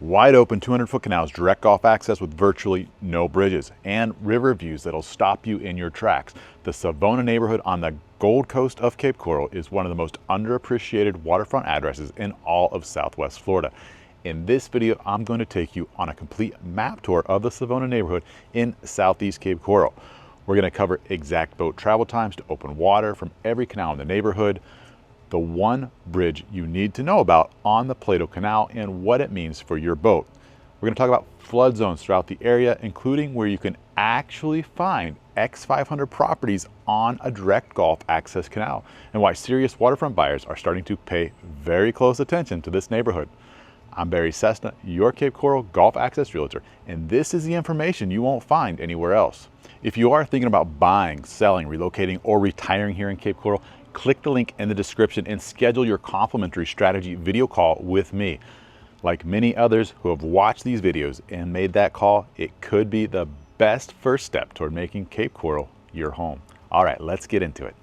Wide open 200-foot canals, direct Gulf access with virtually no bridges, and river views that'll stop you in your tracks. The Savona neighborhood on the Gold Coast of Cape Coral is one of the most underappreciated waterfront addresses in all of Southwest Florida. In this video, I'm going to take you on a complete map tour of the Savona neighborhood in Southeast Cape Coral. We're going to cover exact boat travel times to open water from every canal in the neighborhood, the one bridge you need to know about on the Plato Canal and what it means for your boat. We're going to talk about flood zones throughout the area, including where you can actually find X500 properties on a direct Gulf access canal, and why serious waterfront buyers are starting to pay very close attention to this neighborhood. I'm Barry Cessna, your Cape Coral Gulf Access Realtor, and this is the information you won't find anywhere else. If you are thinking about buying, selling, relocating, or retiring here in Cape Coral, click the link in the description and schedule your complimentary strategy video call with me. Like many others who have watched these videos and made that call, it could be the best first step toward making Cape Coral your home. All right, let's get into it.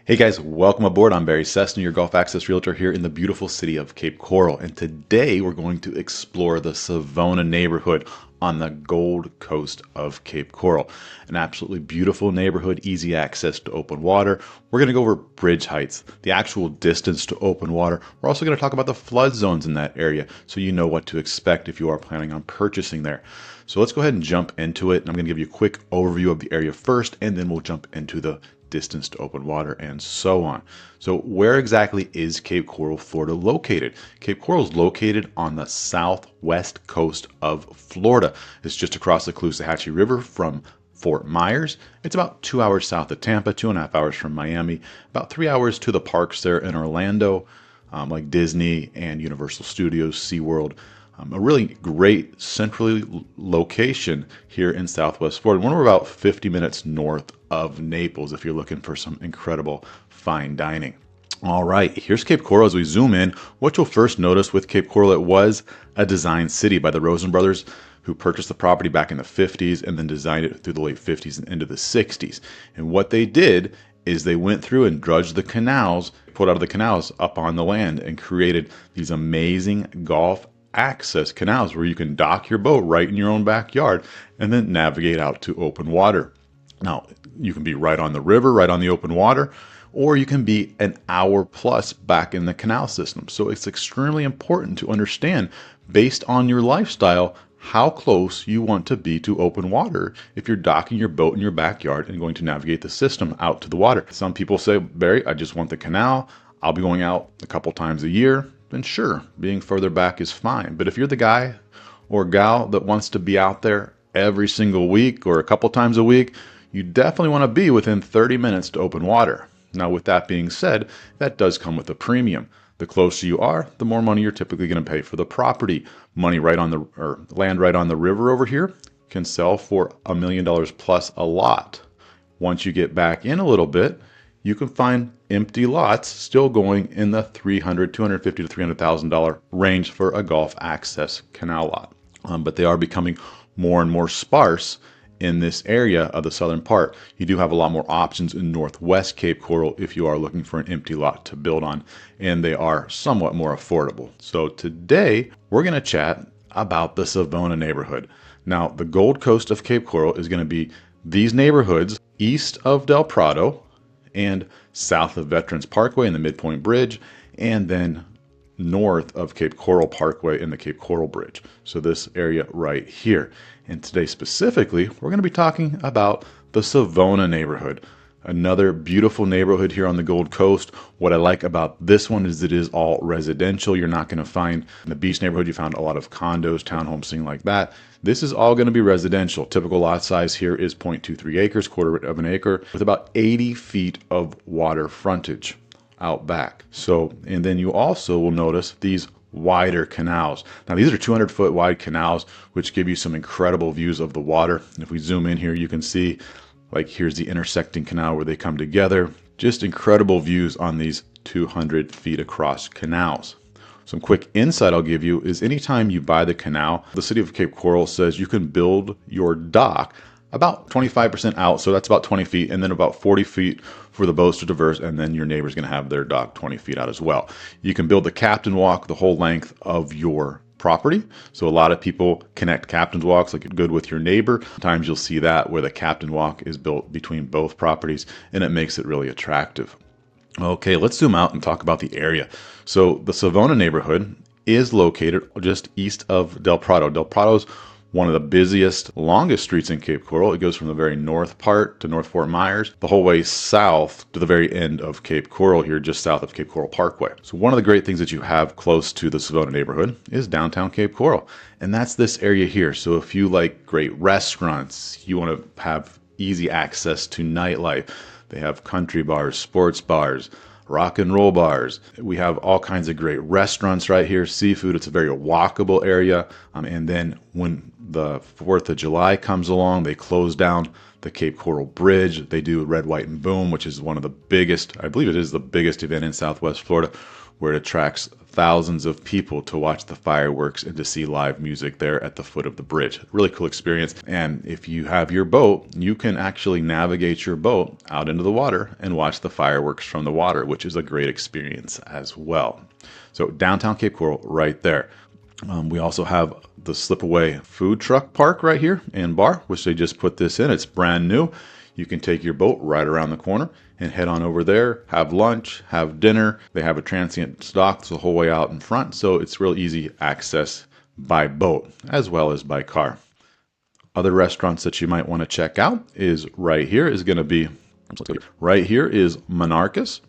Hey guys, welcome aboard. I'm Barry Cessna, your Gulf Access Realtor here in the beautiful city of Cape Coral. And today we're going to explore the Savona neighborhood on the Gold Coast of Cape Coral. An absolutely beautiful neighborhood, easy access to open water. We're going to go over bridge heights, the actual distance to open water. We're also going to talk about the flood zones in that area so you know what to expect if you are planning on purchasing there. So let's go ahead and jump into it. And I'm going to give you a quick overview of the area first, and then we'll jump into the distance to open water and so on. So where exactly is Cape Coral, Florida located? Cape Coral is located on the southwest coast of Florida. It's just across the Caloosahatchee River from Fort Myers. It's about 2 hours south of Tampa, 2.5 hours from Miami, about 3 hours to the parks there in Orlando, like Disney and Universal Studios, SeaWorld. A really great centrally location here in Southwest Florida. We're about 50 minutes north of Naples if you're looking for some incredible fine dining. All right, here's Cape Coral. As we zoom in, what you'll first notice with Cape Coral, it was a design city by the Rosen brothers, who purchased the property back in the 50s and then designed it through the late 50s and into the 60s. And what they did is they went through and dredged the canals, pulled out of the canals up on the land, and created these amazing Gulf access canals where you can dock your boat right in your own backyard and then navigate out to open water. Now, you can be right on the river, right on the open water, or you can be an hour plus back in the canal system. So it's extremely important to understand, based on your lifestyle, how close you want to be to open water if you're docking your boat in your backyard and going to navigate the system out to the water. Some people say, Barry, I just want the canal. I'll be going out a couple times a year. Then sure, being further back is fine. But if you're the guy or gal that wants to be out there every single week or a couple times a week, you definitely want to be within 30 minutes to open water. Now, with that being said, that does come with a premium. The closer you are, the more money you're typically going to pay for the property. Money right on the land right on the river over here can sell for $1 million plus a lot. Once you get back in a little bit, you can find empty lots still going in the $250,000 to $300,000 range for a Gulf access canal lot. But they are becoming more and more sparse in this area of the southern part. You do have a lot more options in northwest Cape Coral if you are looking for an empty lot to build on, and they are somewhat more affordable. So today we're going to chat about the Savona neighborhood. Now, the Gold Coast of Cape Coral is going to be these neighborhoods east of Del Prado and south of Veterans Parkway and the Midpoint Bridge, and then north of Cape Coral Parkway and the Cape Coral Bridge. So this area right here. And today specifically, we're going to be talking about the Savona neighborhood. Another beautiful neighborhood here on the Gold Coast. What I like about this one is it is all residential. You're not going to find in the beach neighborhood, you found a lot of condos, townhomes, things like that. This is all going to be residential. Typical lot size here is 0.23 acres, quarter of an acre, with about 80 feet of water frontage out back. So, and then you also will notice these wider canals. Now, these are 200-foot wide canals, which give you some incredible views of the water. And if we zoom in here, you can see, like, here's the intersecting canal where they come together. Just incredible views on these 200 feet across canals. Some quick insight I'll give you is anytime you buy the canal, the city of Cape Coral says you can build your dock about 25% out, so that's about 20 feet, and then about 40 feet for the boats to traverse, and then your neighbor's going to have their dock 20 feet out as well. You can build the captain walk the whole length of your property. So a lot of people connect captain's walks like good with your neighbor. Sometimes you'll see that where the captain walk is built between both properties, and it makes it really attractive. Okay, let's zoom out and talk about the area. So the Savona neighborhood is located just east of Del Prado. Del Prado's one of the busiest, longest streets in Cape Coral. It goes from the very north part to North Fort Myers, the whole way south to the very end of Cape Coral here, just south of Cape Coral Parkway. So one of the great things that you have close to the Savona neighborhood is downtown Cape Coral. And that's this area here. So if you like great restaurants, you want to have easy access to nightlife. They have country bars, sports bars, rock and roll bars. We have all kinds of great restaurants right here, seafood. It's a very walkable area. And then when the 4th of July comes along, they close down the Cape Coral Bridge. They do Red, White, and Boom, which is one of the biggest, I believe it is the biggest event in Southwest Florida, where it attracts thousands of people to watch the fireworks and to see live music there at the foot of the bridge. Really cool experience. And if you have your boat, you can actually navigate your boat out into the water and watch the fireworks from the water, which is a great experience as well. So downtown Cape Coral right there. We also have the Slipaway food truck park right here and bar, which they just put this in. It's brand new. You can take your boat right around the corner and head on over there, have lunch, have dinner. They have a transient dock the whole way out in front, so it's real easy access by boat as well as by car. Other restaurants that you might want to check out is right here is going to be, right here is Monarchas,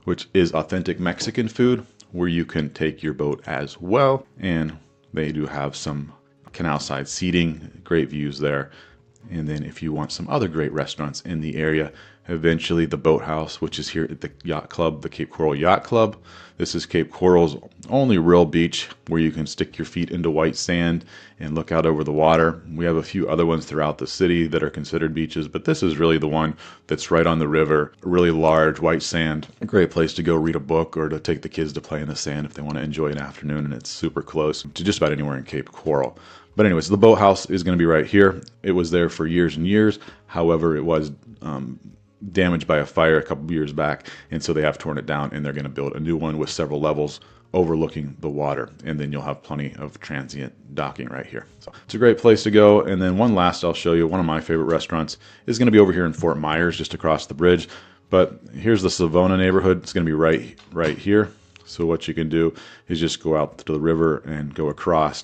which is authentic Mexican food where you can take your boat as well. And they do have some canal side seating, great views there. And then if you want some other great restaurants in the area, eventually the Boathouse, which is here at the yacht club, the Cape Coral Yacht Club. This is Cape Coral's only real beach where you can stick your feet into white sand and look out over the water. We have a few other ones throughout the city that are considered beaches, but this is really the one that's right on the river, really large white sand. A great place to go read a book or to take the kids to play in the sand if they want to enjoy an afternoon, and it's super close to just about anywhere in Cape Coral. But anyways, the Boathouse is going to be right here. It was there for years and years. However, it was damaged by a fire a couple of years back, and so they have torn it down, and they're going to build a new one with several levels overlooking the water, and then you'll have plenty of transient docking right here. So it's a great place to go. And then one last I'll show you, one of my favorite restaurants is going to be over here in Fort Myers, just across the bridge. But here's the Savona neighborhood. It's going to be right here. So what you can do is just go out to the river and go across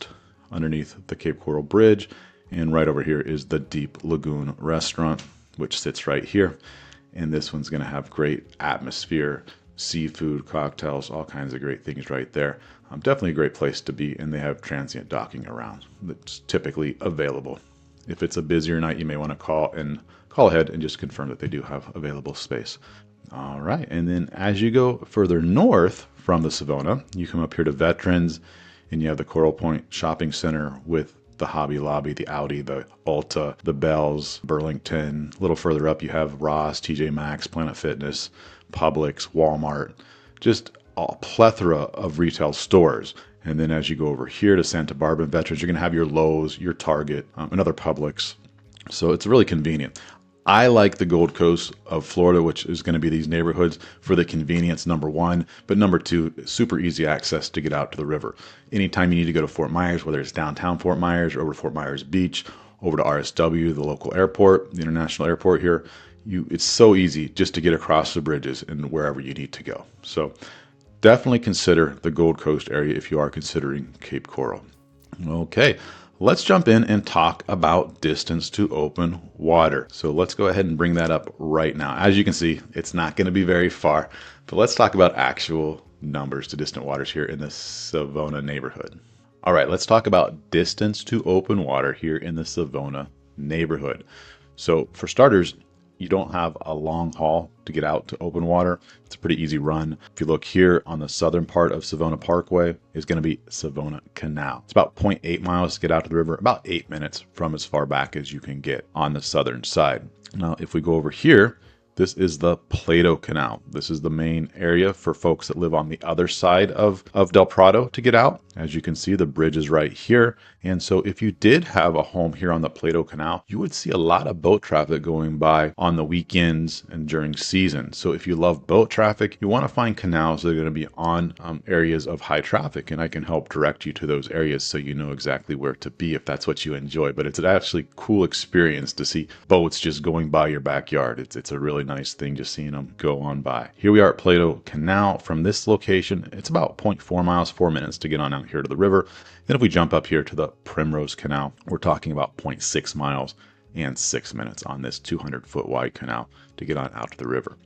underneath the Cape Coral Bridge, and right over here is the Deep Lagoon restaurant, which sits right here. And this one's going to have great atmosphere, seafood, cocktails, all kinds of great things right there. Definitely a great place to be, and they have transient docking around that's typically available. If it's a busier night, you may want to call ahead and just confirm that they do have available space. All right, and then as you go further north from the Savona, you come up here to Veterans, and you have the Coral Point Shopping Center with the Hobby Lobby, the Audi, the Ulta, the Bells, Burlington. A little further up, you have Ross, TJ Maxx, Planet Fitness, Publix, Walmart, just a plethora of retail stores. And then as you go over here to Santa Barbara Veterans, you're going to have your Lowe's, your Target, and other Publix. So it's really convenient. I like the Gold Coast of Florida, which is going to be these neighborhoods for the convenience, number one. But number two, super easy access to get out to the river. Anytime you need to go to Fort Myers, whether it's downtown Fort Myers or over to Fort Myers Beach, over to RSW, the local airport, the international airport here, it's so easy just to get across the bridges and wherever you need to go. So definitely consider the Gold Coast area if you are considering Cape Coral. Okay. Let's jump in and talk about distance to open water. So let's go ahead and bring that up right now. As you can see, it's not going to be very far, but let's talk about actual numbers to distant waters here in the Savona neighborhood. All right, let's talk about distance to open water here in the Savona neighborhood. So for starters, you don't have a long haul to get out to open water. It's a pretty easy run. If you look here on the southern part of Savona Parkway is going to be Savona Canal. It's about 0.8 miles to get out to the river, about 8 minutes from as far back as you can get on the southern side. Now, if we go over here This is the Plato Canal. This is the main area for folks that live on the other side of Del Prado to get out. As you can see, the bridge is right here. And so if you did have a home here on the Plato Canal, you would see a lot of boat traffic going by on the weekends and during season. So if you love boat traffic, you want to find canals that are going to be on areas of high traffic. And I can help direct you to those areas so you know exactly where to be if that's what you enjoy. But it's an actually cool experience to see boats just going by your backyard. It's a really nice thing just seeing them go on by. Here we are at Plato Canal. From this location, it's about 0.4 miles, 4 minutes to get on out here to the river. Then if we jump up here to the Primrose Canal, we're talking about 0.6 miles and 6 minutes on this 200-foot wide canal to get on out to the river.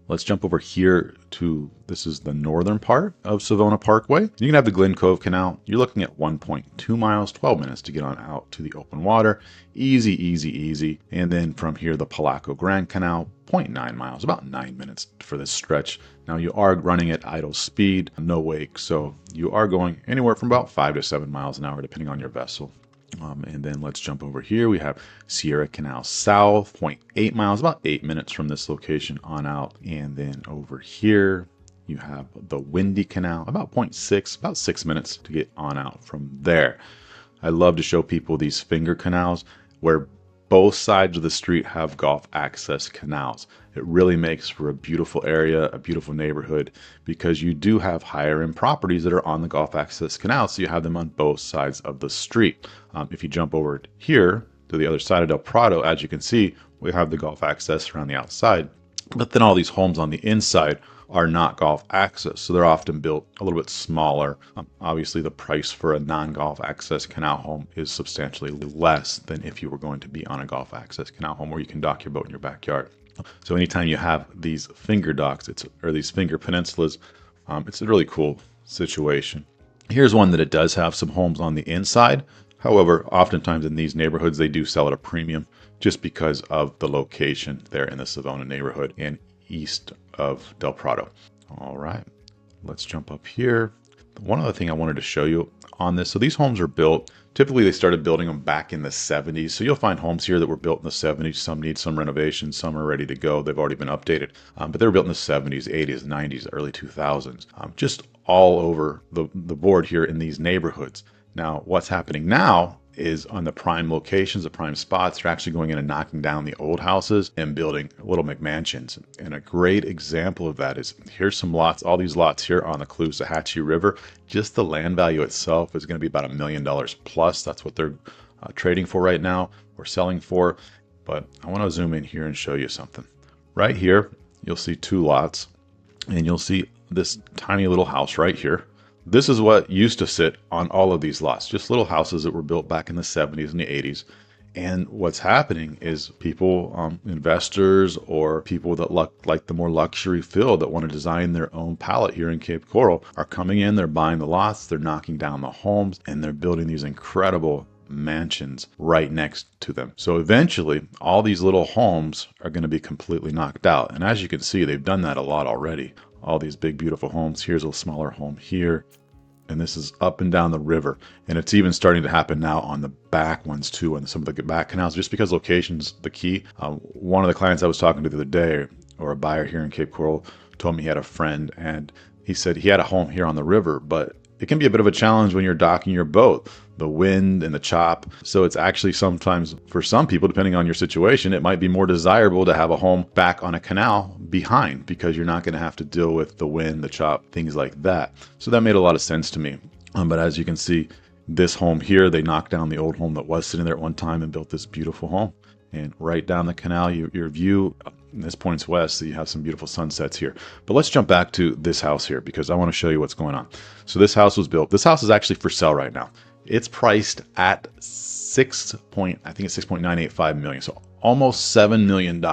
Let's jump over here to, this is the northern part of Savona Parkway. You can have the Glen Cove Canal. You're looking at 1.2 miles, 12 minutes to get on out to the open water. Easy, easy, easy. And then from here, the Palaco Grand Canal, 0.9 miles, about 9 minutes for this stretch. Now you are running at idle speed, no wake, so you are going anywhere from about 5 to 7 miles an hour, depending on your vessel. And then let's jump over here. We have Sierra Canal South, 0.8 miles, about 8 minutes from this location on out. And then over here, you have the Windy Canal, about 0.6, about 6 minutes to get on out from there. I love to show people these finger canals where both sides of the street have golf access canals. It really makes for a beautiful area, a beautiful neighborhood, because you do have higher end properties that are on the golf access canal, so you have them on both sides of the street. If you jump over here to the other side of Del Prado, as you can see, we have the golf access around the outside, but then all these homes on the inside are not golf access, so they're often built a little bit smaller. Obviously, the price for a non-golf access canal home is substantially less than if you were going to be on a golf access canal home where you can dock your boat in your backyard. So anytime you have these finger docks, or these finger peninsulas, it's a really cool situation. Here's one that it does have some homes on the inside. However, oftentimes in these neighborhoods, they do sell at a premium just because of the location there in the Savona neighborhood and east of Del Prado. All right, let's jump up here. One other thing I wanted to show you on this. So these homes are built, typically they started building them back in the 70s. So you'll find homes here that were built in the 70s. Some need some renovations, some are ready to go. They've already been updated, but they were built in the 70s, 80s, 90s, early 2000s, just all over the board here in these neighborhoods. Now, what's happening now is on the prime locations, the prime spots, they're actually going in and knocking down the old houses and building little McMansions. And a great example of that is, here's some lots, all these lots here on the Caloosahatchee River. Just the land value itself is going to be about $1 million plus. That's what they're trading for right now, or selling for. But I want to zoom in here and show you something. Right here, you'll see two lots, and you'll see this tiny little house right here. This is what used to sit on all of these lots, just little houses that were built back in the 70s and the 80s. And what's happening is people, investors or people that like the more luxury feel that want to design their own palette here in Cape Coral are coming in, they're buying the lots, they're knocking down the homes, and they're building these incredible mansions right next to them. So eventually all these little homes are going to be completely knocked out. And as you can see, they've done that a lot already. All these big, beautiful homes. Here's a smaller home here. And this is up and down the river. And it's even starting to happen now on the back ones too, and some of the back canals, just because location's the key. One of the clients I was talking to the other day, or a buyer here in Cape Coral, told me he had a friend, and he said he had a home here on the river, but it can be a bit of a challenge when you're docking your boat, the wind and the chop. So it's actually sometimes, for some people, depending on your situation, it might be more desirable to have a home back on a canal behind, because you're not going to have to deal with the wind, the chop, things like that. So that made a lot of sense to me. But as you can see, this home here, they knocked down the old home that was sitting there at one time and built this beautiful home. And right down the canal, your view, this points west, so you have some beautiful sunsets here. But let's jump back to this house here, because I want to show you what's going on. So this house was built. This house is actually for sale right now. It's priced at $6.985 million, so almost $7 million.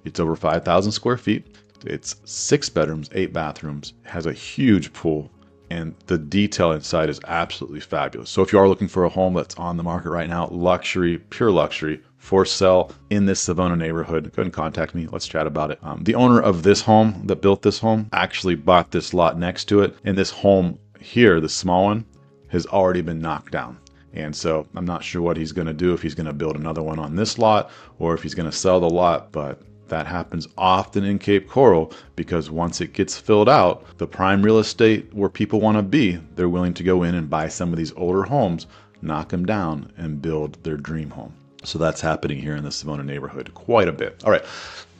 It's over 5,000 square feet. It's 6 bedrooms, 8 bathrooms, has a huge pool, and the detail inside is absolutely fabulous. So if you are looking for a home that's on the market right now, luxury, pure luxury, for sale in this Savona neighborhood, go ahead and contact me. Let's chat about it. The owner of this home that built this home actually bought this lot next to it, and this home here, the small one, has already been knocked down. And so I'm not sure what he's going to do, if he's going to build another one on this lot or if he's going to sell the lot, but That happens often in Cape Coral because once it gets filled out, the prime real estate where people want to be, they're willing to go in and buy some of these older homes, knock them down, and build their dream home. So that's happening here in the Savona neighborhood quite a bit. All right,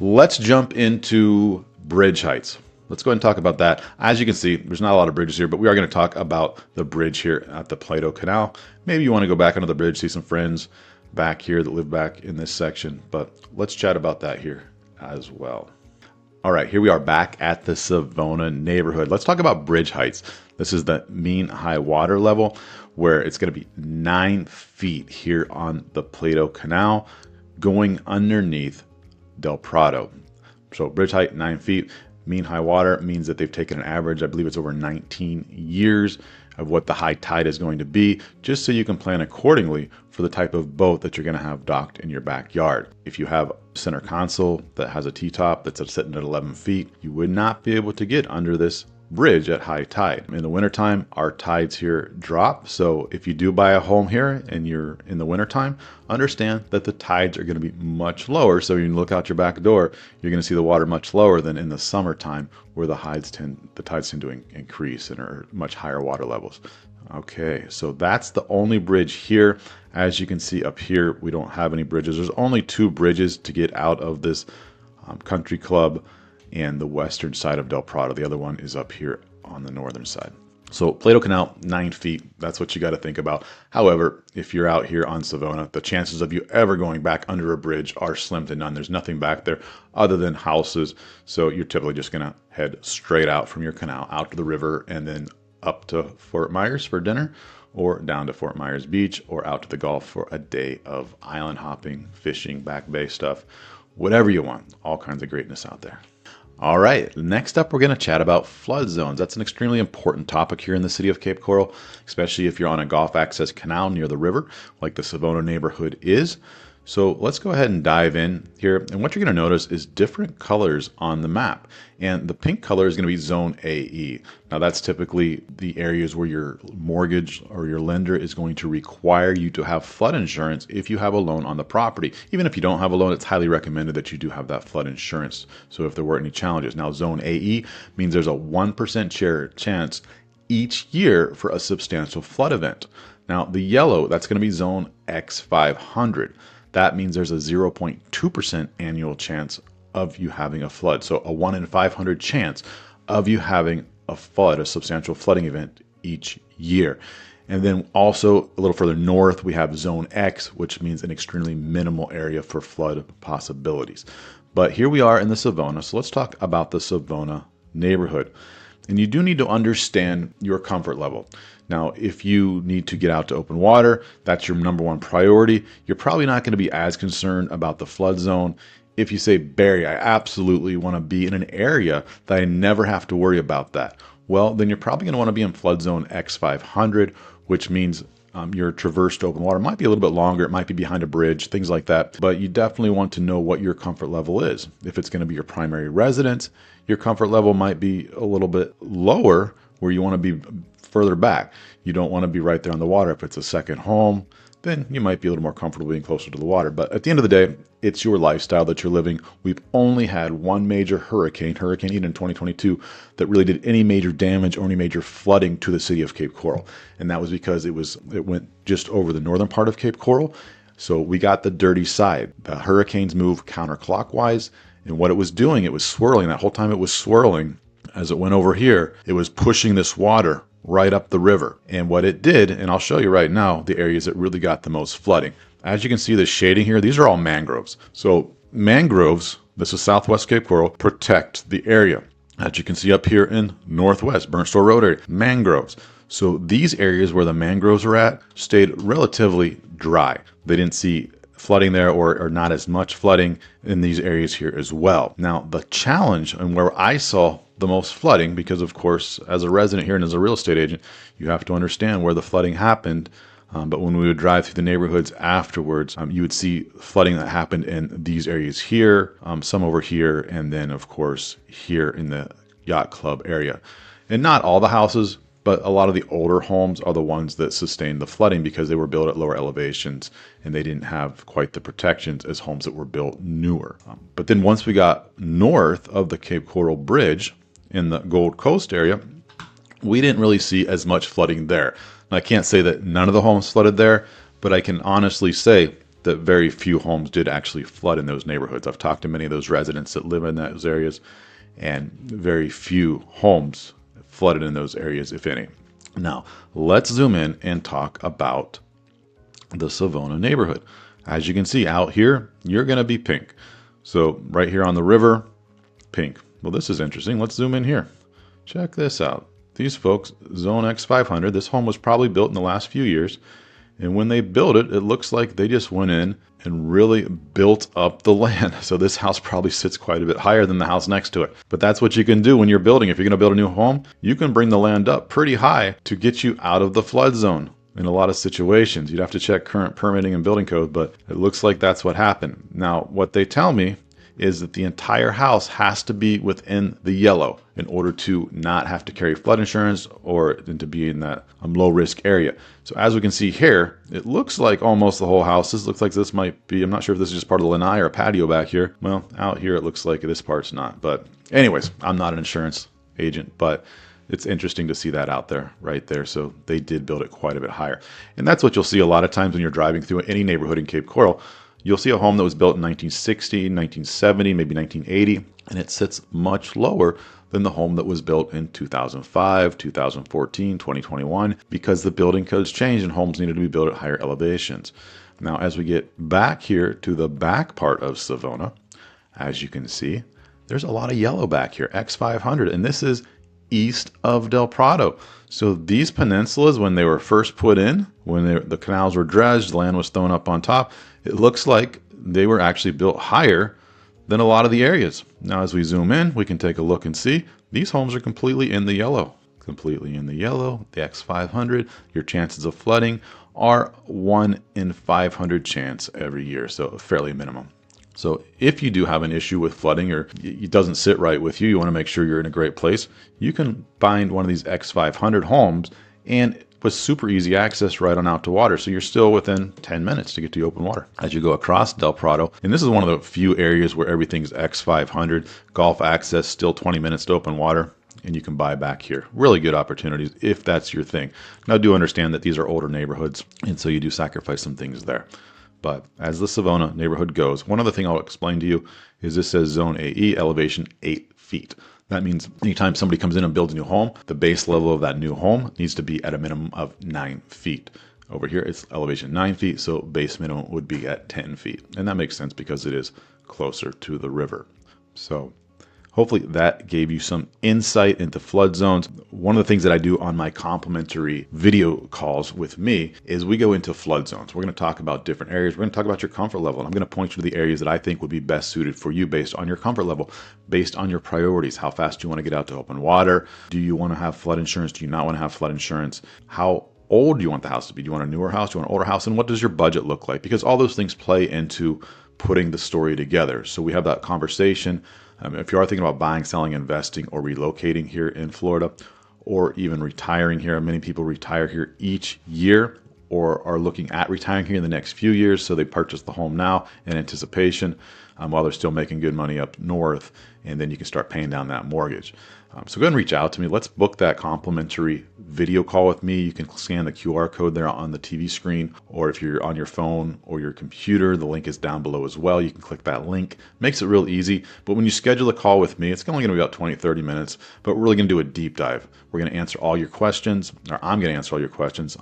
let's jump into bridge heights. Let's go ahead and talk about that. As you can see, there's not a lot of bridges here, but we are going to talk about the bridge here at the Plato Canal. Maybe you want to go back under the bridge, see some friends back here that live back in this section, but let's chat about that here as well. All right, here we are back at the Savona neighborhood. Let's talk about bridge heights. This is the mean high water level, where it's going to be 9 feet here on the Plato Canal going underneath Del Prado. So bridge height 9 feet. Mean high water means that they've taken an average, I believe it's over 19 years of what the high tide is going to be, just so you can plan accordingly for the type of boat that you're going to have docked in your backyard. If you have a center console that has a T-top that's sitting at 11 feet, you would not be able to get under this bridge at high tide. In the wintertime, our tides here drop. So if you do buy a home here and you're in the wintertime, understand that the tides are going to be much lower. So when you look out your back door, you're going to see the water much lower than in the summertime, where the tides tend to increase and are much higher water levels. Okay, so that's the only bridge here. As you can see up here, we don't have any bridges. There's only 2 bridges to get out of this country club and the western side of Del Prado. The other one is up here on the northern side. So Plato Canal, 9 feet, that's what you got to think about. However, if you're out here on Savona, the chances of you ever going back under a bridge are slim to none. There's nothing back there other than houses. So you're typically just going to head straight out from your canal, out to the river, and then up to Fort Myers for dinner, or down to Fort Myers Beach, or out to the Gulf for a day of island hopping, fishing, back bay stuff, whatever you want. All kinds of greatness out there. All right, next up, we're going to chat about flood zones. That's an extremely important topic here in the city of Cape Coral, especially if you're on a Gulf access canal near the river, like the Savona neighborhood is. So let's go ahead and dive in here. And what you're going to notice is different colors on the map. And the pink color is going to be zone AE. Now that's typically the areas where your mortgage or your lender is going to require you to have flood insurance if you have a loan on the property. Even if you don't have a loan, it's highly recommended that you do have that flood insurance. So if there were any challenges. Now zone AE means there's a 1% chance each year for a substantial flood event. Now the yellow, that's going to be zone X500. That means there's a 0.2% annual chance of you having a flood. So a 1 in 500 chance of you having a flood, a substantial flooding event each year. And then also a little further north, we have zone X, which means an extremely minimal area for flood possibilities. But here we are in the Savona. So let's talk about the Savona neighborhood. And you do need to understand your comfort level. Now, if you need to get out to open water, that's your number 1 priority. You're probably not going to be as concerned about the flood zone. If you say, Barry, I absolutely want to be in an area that I never have to worry about that. Well, then you're probably going to want to be in flood zone X500, which means your traverse to open water might be a little bit longer. It might be behind a bridge, things like that. But you definitely want to know what your comfort level is. If it's going to be your primary residence, your comfort level might be a little bit lower, where you want to be further back. You don't want to be right there on the water. If it's a second home, then you might be a little more comfortable being closer to the water. But at the end of the day, it's your lifestyle that you're living. We've only had one major hurricane, Hurricane Ian in 2022, that really did any major damage or any major flooding to the city of Cape Coral. And that was because it went just over the northern part of Cape Coral. So we got the dirty side. The hurricanes move counterclockwise, and what it was doing, it was swirling. That whole time it was swirling, as it went over here, it was pushing this water right up the river. And what it did, and I'll show you right now, the areas that really got the most flooding. As you can see, the shading here, these are all mangroves. So mangroves, this is Southwest Cape Coral, protect the area. As you can see up here in Northwest, Burnt Store Road area, mangroves. So these areas where the mangroves are at stayed relatively dry. They didn't see flooding there, or not as much flooding in these areas here as well. Now, the challenge, and where I saw the most flooding, because of course, as a resident here and as a real estate agent, you have to understand where the flooding happened. But when we would drive through the neighborhoods afterwards, you would see flooding that happened in these areas here, some over here, and then of course here in the yacht club area. And not all the houses But a lot of the older homes are the ones that sustained the flooding because they were built at lower elevations and they didn't have quite the protections as homes that were built newer. But then once we got north of the Cape Coral Bridge in the Gold Coast area, we didn't really see as much flooding there. Now, I can't say that none of the homes flooded there, but I can honestly say that very few homes did actually flood in those neighborhoods. I've talked to many of those residents that live in those areas, and very few homes flooded in those areas, if any. Now, let's zoom in and talk about the Savona neighborhood. As you can see out here, you're going to be pink. So right here on the river, pink. Well, this is interesting. Let's zoom in here. Check this out. These folks, Zone X500, this home was probably built in the last few years. And when they built it, it looks like they just went in and really built up the land. So this house probably sits quite a bit higher than the house next to it. But that's what you can do when you're building. If you're going to build a new home, you can bring the land up pretty high to get you out of the flood zone. In a lot of situations, you'd have to check current permitting and building code, but it looks like that's what happened. Now, what they tell me is that the entire house has to be within the yellow in order to not have to carry flood insurance or to be in that low risk area. So as we can see here, it looks like almost the whole house. This looks like this might be, I'm not sure if this is just part of the lanai or a patio back here. Well, out here it looks like this part's not. But anyways, I'm not an insurance agent, but it's interesting to see that out there, right there. So they did build it quite a bit higher. And that's what you'll see a lot of times when you're driving through any neighborhood in Cape Coral. You'll see a home that was built in 1960, 1970, maybe 1980, and it sits much lower than the home that was built in 2005, 2014, 2021, because the building codes changed and homes needed to be built at higher elevations. Now, as we get back here to the back part of Savona, as you can see, there's a lot of yellow back here, X500, and this is east of Del Prado. So these peninsulas, when they were first put in, when the canals were dredged, the land was thrown up on top, it looks like they were actually built higher than a lot of the areas. Now, as we zoom in, we can take a look and see these homes are completely in the yellow. Completely in the yellow, the X500. Your chances of flooding are 1 in 500 chance every year, so fairly minimum. So if you do have an issue with flooding or it doesn't sit right with you, you want to make sure you're in a great place, you can find one of these X500 homes and with super easy access right on out to water. So you're still within 10 minutes to get to open water. As you go across Del Prado, and this is one of the few areas where everything's X500, golf access, still 20 minutes to open water, and you can buy back here. Really good opportunities if that's your thing. Now, do understand that these are older neighborhoods, and so you do sacrifice some things there. But as the Savona neighborhood goes, one other thing I'll explain to you is this says Zone AE, elevation 8 feet. That means anytime somebody comes in and builds a new home, the base level of that new home needs to be at a minimum of 9 feet. Over here, it's elevation 9 feet, so base minimum would be at 10 feet. And that makes sense because it is closer to the river. So hopefully that gave you some insight into flood zones. One of the things that I do on my complimentary video calls with me is we go into flood zones. We're going to talk about different areas. We're going to talk about your comfort level. And I'm going to point you to the areas that I think would be best suited for you based on your comfort level, based on your priorities. How fast do you want to get out to open water? Do you want to have flood insurance? Do you not want to have flood insurance? How old do you want the house to be? Do you want a newer house? Do you want an older house? And what does your budget look like? Because all those things play into putting the story together. So we have that conversation. If you are thinking about buying, selling, investing, or relocating here in Florida, or even retiring here, many people retire here each year or are looking at retiring here in the next few years. So they purchase the home now in anticipation while they're still making good money up north, and then you can start paying down that mortgage. So go ahead and reach out to me. Let's book that complimentary video call with me. You can scan the QR code there on the TV screen, or if you're on your phone or your computer, the link is down below as well. You can click that link. Makes it real easy. But when you schedule a call with me, it's only going to be about 20, 30 minutes, but we're really going to do a deep dive. We're going to answer all your questions, or I'm going to answer all your questions.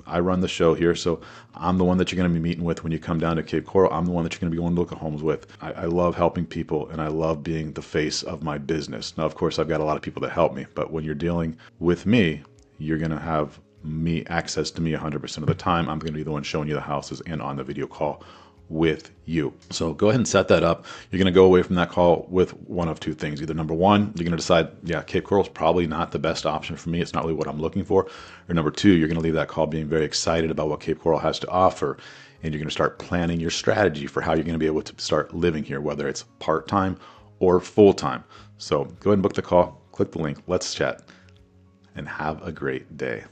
I run the show here, so I'm the one that you're going to be meeting with when you come down to Cape Coral. I'm the one that you're going to be going to look at homes with. I love helping people, and I love being the face of my business. Now, of course, I've got a lot of people that help me, but when you're dealing with me, you're going to have access to me 100% of the time. I'm going to be the one showing you the houses and on the video call with you. So go ahead and set that up. You're going to go away from that call with one of two things. Either number one, you're going to decide, yeah, Cape Coral is probably not the best option for me. It's not really what I'm looking for. Or number two, you're going to leave that call being very excited about what Cape Coral has to offer. And you're going to start planning your strategy for how you're going to be able to start living here, whether it's part-time or full-time. So go ahead and book the call. Click the link. Let's chat. and have a great day.